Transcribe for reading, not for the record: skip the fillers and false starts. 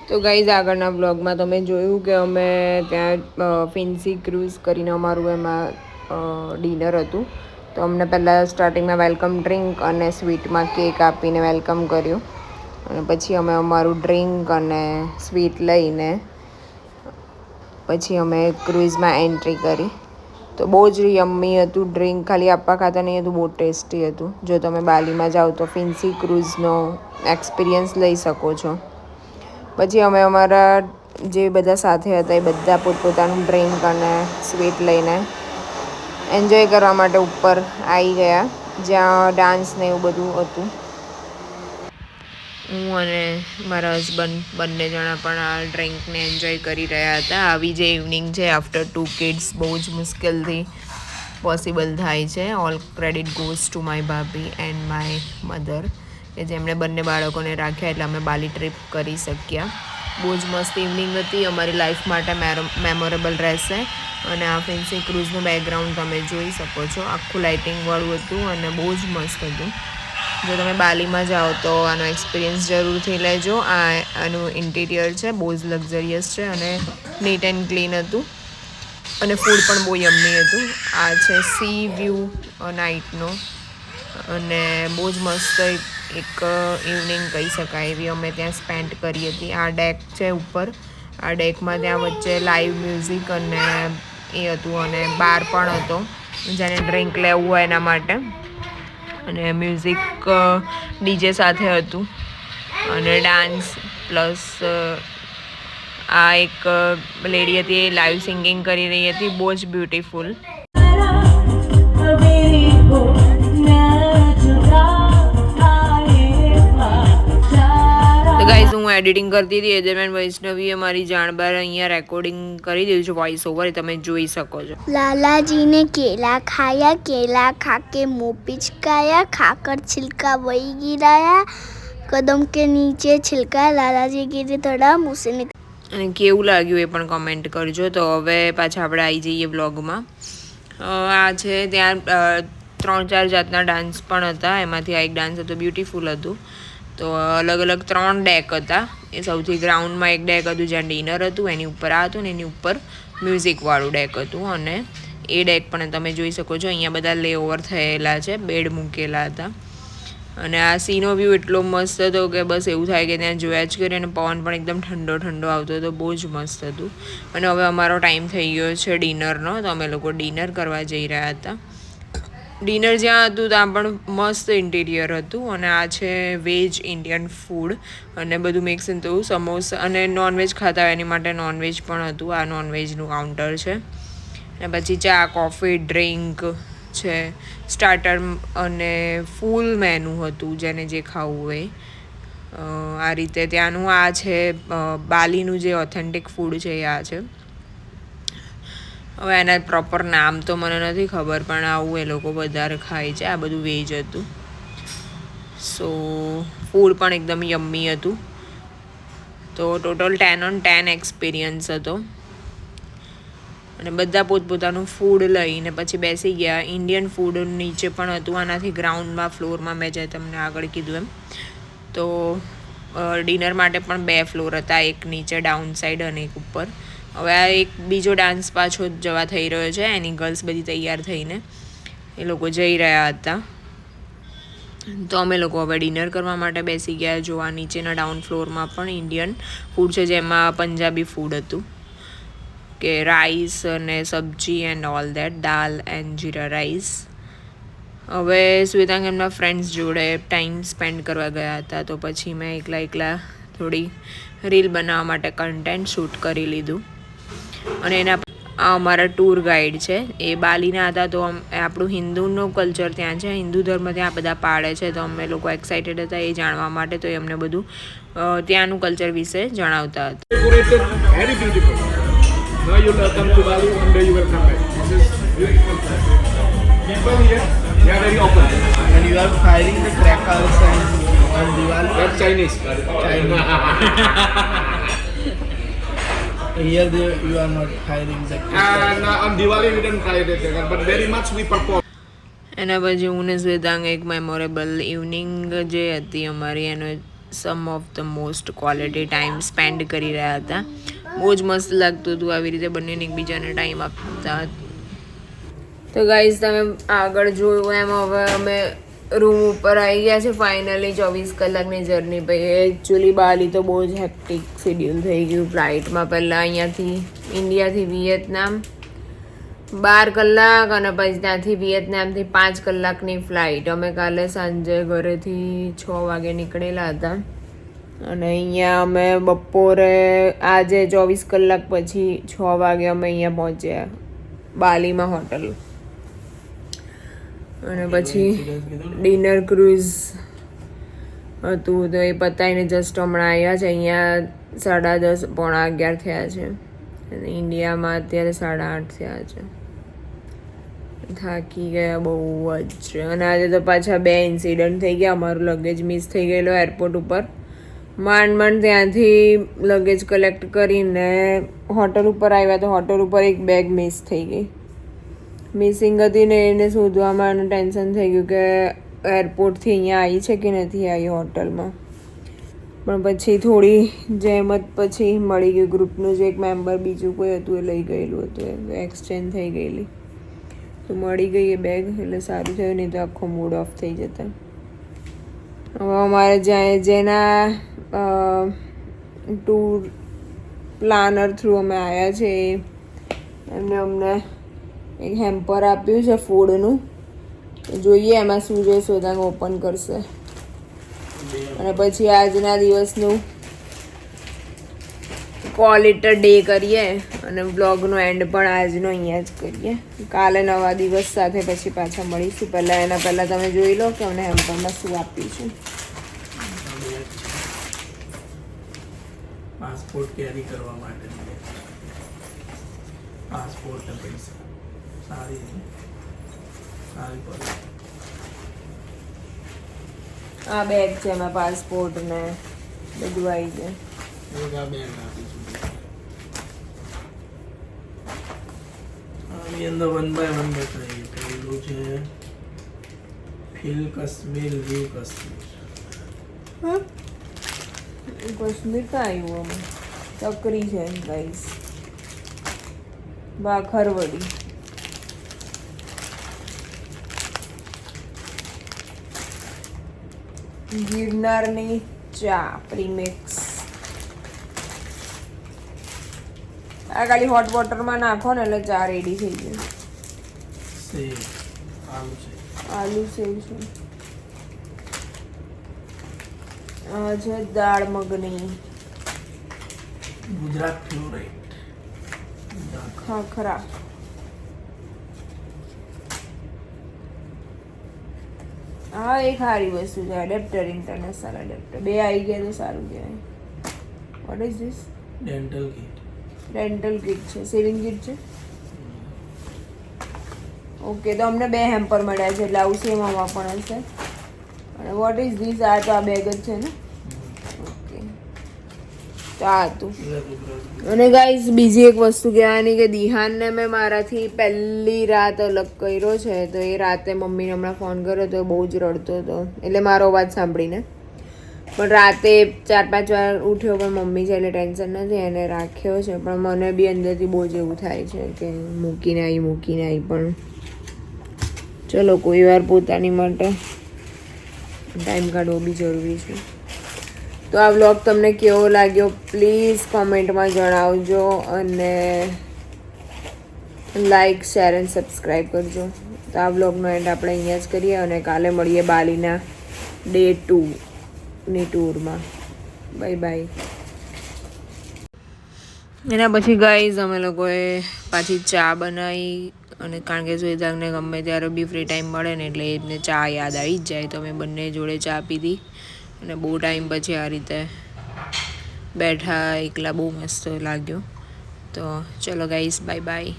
તો ગાઈઝ આગળના બ્લોગમાં તમે જોયું કે અમે ત્યાં ફેન્સી ક્રૂઝ કરીને અમારું એમાં ડિનર હતું. તો અમને પહેલાં સ્ટાર્ટિંગમાં વેલકમ ડ્રિંક અને સ્વીટમાં કેક આપીને વેલકમ કર્યું અને પછી અમે અમારું ડ્રિંક અને સ્વીટ લઈને પછી અમે ક્રૂઝમાં એન્ટ્રી કરી. તો બહુ જ યમ્મી હતું. ડ્રિંક ખાલી આપવા ખાતા નહીં હતું, બહુ ટેસ્ટી હતું. જો તમે બાલીમાં જાઓ તો ફેન્સી ક્રૂઝનો એક્સપિરિયન્સ લઈ શકો છો. પછી અમે અમારા જે બધા સાથે હતા એ બધા પોતપોતાનું ડ્રિંક અને સ્વીટ લઈને એન્જોય કરવા માટે ઉપર આવી ગયા, જ્યાં ડાન્સ ને એવું બધું હતું. હું અને મારા હસબન્ડ બંને જણા પણ આ ડ્રિંકને એન્જોય કરી રહ્યા હતા. આવી જે ઇવનિંગ છે આફ્ટર 2 કિડ્સ બહુ જ મુશ્કેલથી પોસિબલ થાય છે. All credit goes to my ભાભી એન્ડ માય મધર, કે જેમણે બંને બાળકોને રાખ્યા એટલે અમે બાલી ટ્રીપ કરી શક્યા. બહુ જ મસ્ત ઇવનિંગ હતી, અમારી લાઈફ માટે મેમોરેબલ રહેશે. અને આ ફેન્સી ક્રૂઝનું બેકગ્રાઉન્ડ તમે જોઈ શકો છો, આખું લાઇટિંગવાળું હતું અને બહુ જ મસ્ત હતું. જો તમે બાલીમાં જાઓ તો આનો એક્સપિરિયન્સ જરૂરથી લેજો. આનું ઇન્ટિરિયર છે બહુ જ લક્ઝરિયસ છે અને નીટ એન્ડ ક્લીન હતું અને ફૂડ પણ બહુ યમ્મી હતું. આ છે સી વ્યૂ નાઇટનો અને બહુ જ મસ્ત એક ઇવનિંગ કહી શકાય એવી અમે ત્યાં સ્પેન્ડ કરી હતી. આ ડેક છે ઉપર, આ ડેકમાં ત્યાં વચ્ચે લાઈવ મ્યુઝિક અને એ હતું અને બાર પણ હતો જેને ડ્રિંક લેવું હોય એના માટે. અને મ્યુઝિક ડીજે સાથે હતું અને ડાન્સ પ્લસ આ એક લેડી હતી એ લાઈવ સિંગિંગ કરી રહી હતી, બહુ જ બ્યુટિફુલ. ગાઈઝ હું એડિટિંગ કરતી હતી એ દરમિયાન વૈષ્ણવીએ મારી જાણબાર અહીંયા રેકોર્ડિંગ કરી દીધું છે વોઇસ ઓવર, એ તમે જોઈ શકો છો. लाला जी ने केला खाया, केला खा के मुंह पिचकाया, खाकर छिलका वही गिराया, कदम के नीचे छिलका लालाजी गिरे थोड़ा मुंह से અને કેવું લાગ્યું એ પણ કમેન્ટ કરજો. તો હવે પાછા આપણે આવી જઈએ બ્લોગમાં. આ છે ત્યાં 3-4 જાતના ડાન્સ પણ હતા, એમાંથી આ એક ડાન્સ હતો, બ્યુટીફુલ હતું. તો અલગ અલગ 3 ડેક હતા. એ સૌથી ગ્રાઉન્ડમાં એક ડેક હતું જ્યાં ડિનર હતું, એની ઉપર આ હતું ને એની ઉપર મ્યુઝિકવાળું ડેક હતું. અને એ ડેક પણ તમે જોઈ શકો છો, અહીંયા બધા લે ઓવર થયેલા છે, બેડ મૂકેલા હતા. અને આ સીનો વ્યૂ એટલો મસ્ત હતો કે બસ એવું થાય કે ત્યાં જોયા જ કરીએ. અને પવન પણ એકદમ ઠંડો ઠંડો આવતો હતો, બહુ જ મસ્ત હતું. અને હવે અમારો ટાઈમ થઈ ગયો છે ડિનરનો, તો અમે લોકો ડિનર કરવા જઈ રહ્યા હતા. ડિનર જ્યાં હતું ત્યાં પણ મસ્ત ઇન્ટિરિયર હતું. અને આ છે વેજ ઇન્ડિયન ફૂડ અને બધું મિક્સ હતું. સમોસા અને નોનવેજ ખાતા હોય એની માટે નોનવેજ પણ હતું. આ નોનવેજનું કાઉન્ટર છે. અને પછી ચા, કોફી, ડ્રિંક છે, સ્ટાર્ટર અને ફૂલ મેનુ હતું જેને જે ખાવું હોય. આ રીતે ત્યાંનું આ છે બાલીનું જે ઓથેન્ટિક ફૂડ છે એ આ છે. હવે એના પ્રોપર નામ તો મને નથી ખબર, પણ આવું એ લોકો વધારે ખાય છે. આ બધું વેજ હતું. સો ફૂડ પણ એકદમ યમ્મી હતું. તો ટોટલ 10 on 10 એક્સપિરિયન્સ હતો. અને બધા પોતપોતાનું ફૂડ લઈને પછી બેસી ગયા. ઇન્ડિયન ફૂડ નીચે પણ હતું, આનાથી ગ્રાઉન્ડમાં ફ્લોરમાં મેં જે તમને આગળ કીધું એમ. તો ડિનર માટે પણ 2 ફ્લોર હતા, એક નીચે ડાઉન સાઈડ અને એક ઉપર. હવે આ એક બીજો ડાન્સ પાછો જવા થઈ રહ્યો છે. એની ગર્લ્સ બધી તૈયાર થઈને એ લોકો જઈ રહ્યા હતા. તો અમે લોકો હવે ડિનર કરવા માટે બેસી ગયા. જો આ નીચેના ડાઉન ફ્લોરમાં પણ ઇન્ડિયન ફૂડ છે, જેમાં પંજાબી ફૂડ હતું કે રાઈસ અને સબ્જી and all that, dal and jeera rice. હવે શ્વેતાંગ એમના ફ્રેન્ડ્સ જોડે ટાઈમ સ્પેન્ડ કરવા ગયા હતા. તો પછી મેં એકલા થોડી રીલ બનાવવા માટે કન્ટેન્ટ શૂટ કરી લીધું. અને એના આ અમારા ટૂર ગાઈડ છે, એ બાલીના હતા. તો આપણું હિન્દુનું કલ્ચર ત્યાં છે, હિન્દુ ધર્મ ત્યાં બધા પાળે છે. તો અમે લોકો એક્સાઇટેડ હતા એ જાણવા માટે. તો એ અમને બધું ત્યાંનું કલ્ચર વિશે જણાવતા હતા. Now you will come to Bali, one day you will come back. This is beautiful place. People here, they are very open. And you are firing the crackers and on Diwali. That's Chinese. Here you are not firing the crackers. And on Diwali we don't fire the cracker, but very much we purpose. એના પછી હું ને શ્વેતાંગ એક memorable evening જે હતી અમારી એનો some of the most quality time spend કરી રહ્યા હતા. બહુ જ મસ્ત લાગતું હતું આવી રીતે બંનેને એકબીજાને ટાઈમ આપતા. તો ગાઈઝ તમે આગળ જોયું એમ હવે અમે રૂમ ઉપર આવી ગયા છે ફાઇનલી. 24 કલાકની જર્ની પછી એકચ્યુઅલી બાલી તો બહુ જ હેક્ટિક શેડ્યુલ થઈ ગયું. ફ્લાઇટમાં પહેલાં અહીંયાથી ઇન્ડિયાથી વિયેતનામ 12 કલાક અને પછી ત્યાંથી વિયેતનામથી 5 કલાકની ફ્લાઇટ. અમે કાલે સાંજે ઘરેથી 6 વાગે નીકળેલા હતા અને અહીંયા અમે બપોરે આજે 24 કલાક પછી 6 વાગે અમે અહીંયા પહોંચ્યા બાલીમાં હોટલ. અને પછી ડિનર ક્રૂઝ હતું તો એ પતાવીને જસ્ટ હમણાં આવ્યા છે. અહીંયા 10:30 પોણા 11 થયા છે અને ઇન્ડિયામાં અત્યારે 8:30 થયા છે. થાકી ગયા બહુ જ. અને આજે તો પાછા 2 ઇન્સિડન્ટ થઈ ગયા. અમારું લગેજ મિસ થઈ ગયેલો એરપોર્ટ ઉપર. માંડ ત્યાંથી લગેજ કલેક્ટ કરીને હોટલ ઉપર આવ્યા તો હોટલ ઉપર એક બેગ મિસ થઈ ગઈ. મિસિંગ હતી ને એને શોધવામાં અને ટેન્શન થઈ ગયું કે એરપોર્ટથી અહીંયા આવી છે કે નથી આવી હોટલમાં. પણ પછી થોડી જહેમત પછી મળી ગયું. ગ્રુપનું જે એક મેમ્બર બીજું કોઈ હતું એ લઈ ગયેલું હતું, એક્સચેન્જ થઈ ગયેલી તો મળી ગઈ એ બેગ. એટલે સારું થયું, નહીં તો આખો મૂડ ઓફ થઈ જતા. હવે અમારે જેના ટૂર પ્લાનર થ્રુ અમે આવ્યા છે એમને અમને એક હેમ્પર આપ્યું છે ફૂડનું. જોઈએ એમાં શું જોઈએ શોધાંગ ઓપન કરશે અને પછી આજના દિવસનું કોલ ઇટ અ ડે કરીએ અને વ્લોગનો એન્ડ પણ આજનો અહીંયા જ કરીએ. કાલે નવા દિવસ સાથે પછી પાછા મળીશું. પહેલાં તમે જોઈ લો કે અમને હેમ્પરમાં શું આપ્યું છે. પાસપોર્ટ કેરી કરવા માટે પાસપોર્ટ પૈસા સારી પડે. આ બેગ છે એમાં પાસપોર્ટ ને બધું આવી જાય. બેગ આપીશું. આની અંદર 1 by 1 બતાવી. પહેલું છે ફીલ કાશ્મીર વ્યૂ કાશ્મીર. કાશ્મીર તો આવ્યું અમે. ચકરી છે ગાઈસ, બાખરવડી. ગિરનારની ચા પ્રીમિક્સ. આ ખાલી હોટ વોટરમાં નાખો ને એટલે ચા રેડી થઈ જાય. સેવ આલુ સેવ છે. આ છે દાળ મગની. ગુજરાત ફેવરેટ ખાખરા. હા એક સારી વસ્તુ છે એડેપ્ટર, ઇન્ટરનેશનલ એડેપ્ટર. 2 આવી ગયા તો સારું કહેવાય. What is this? Dental kit છે. સેવિંગ કિટ છે. ઓકે, તો અમને 2 હેમ્પર મળ્યા છે એટલે આવું સેમ આમાં પણ હશે. અને વોટ ઇઝ ધીસ? આ તો આ બેગ જ છે ને. ઓકે, તો આ હતું. અને ગાઈઝ બીજી એક વસ્તુ કહેવાની કે દિહાનને મેં મારાથી પહેલી રાત અલગ કર્યો છે. તો એ રાતે મમ્મીને હમણાં ફોન કર્યો તો બહુ જ રડતો હતો, એટલે મારો અવાજ સાંભળીને. પણ રાતે 4-5 વાર ઉઠ્યો પણ મમ્મી છે એટલે ટેન્શન નથી, એને રાખ્યો છે. પણ મને બી અંદરથી બહુ જ એવું થાય છે કે મૂકીને આવી. પણ ચલો કોઈ વાર પોતાની માટે ટાઈમ કાઢવો બી જરૂરી છે. તો આ વ્લોગ તમને કેવો લાગ્યો પ્લીઝ કોમેન્ટમાં જણાવજો અને લાઈક, શેર એન્ડ સબસ્ક્રાઈબ કરજો. તો આ વ્લોગનો એન્ડ આપણે અહીંયા જ કરીએ અને કાલે મળીએ બાલીના ડે 2ની ટૂરમાં. Bye bye. એના પછી ગાઈઝ અમે લોકોએ પાછી ચા બનાવી અને કારણ કે સુઈદાંગને ગમે ત્યારે બી ફ્રી ટાઈમ મળે ને એટલે એમને ચા યાદ આવી જ જાય. તો અમે બંને જોડે ચા પીધી અને બહુ ટાઈમ પછી આ રીતે બેઠા એકલા બહુ મસ્ત લાગ્યો. તો ચલો ગાઈઝ, બાય બાય.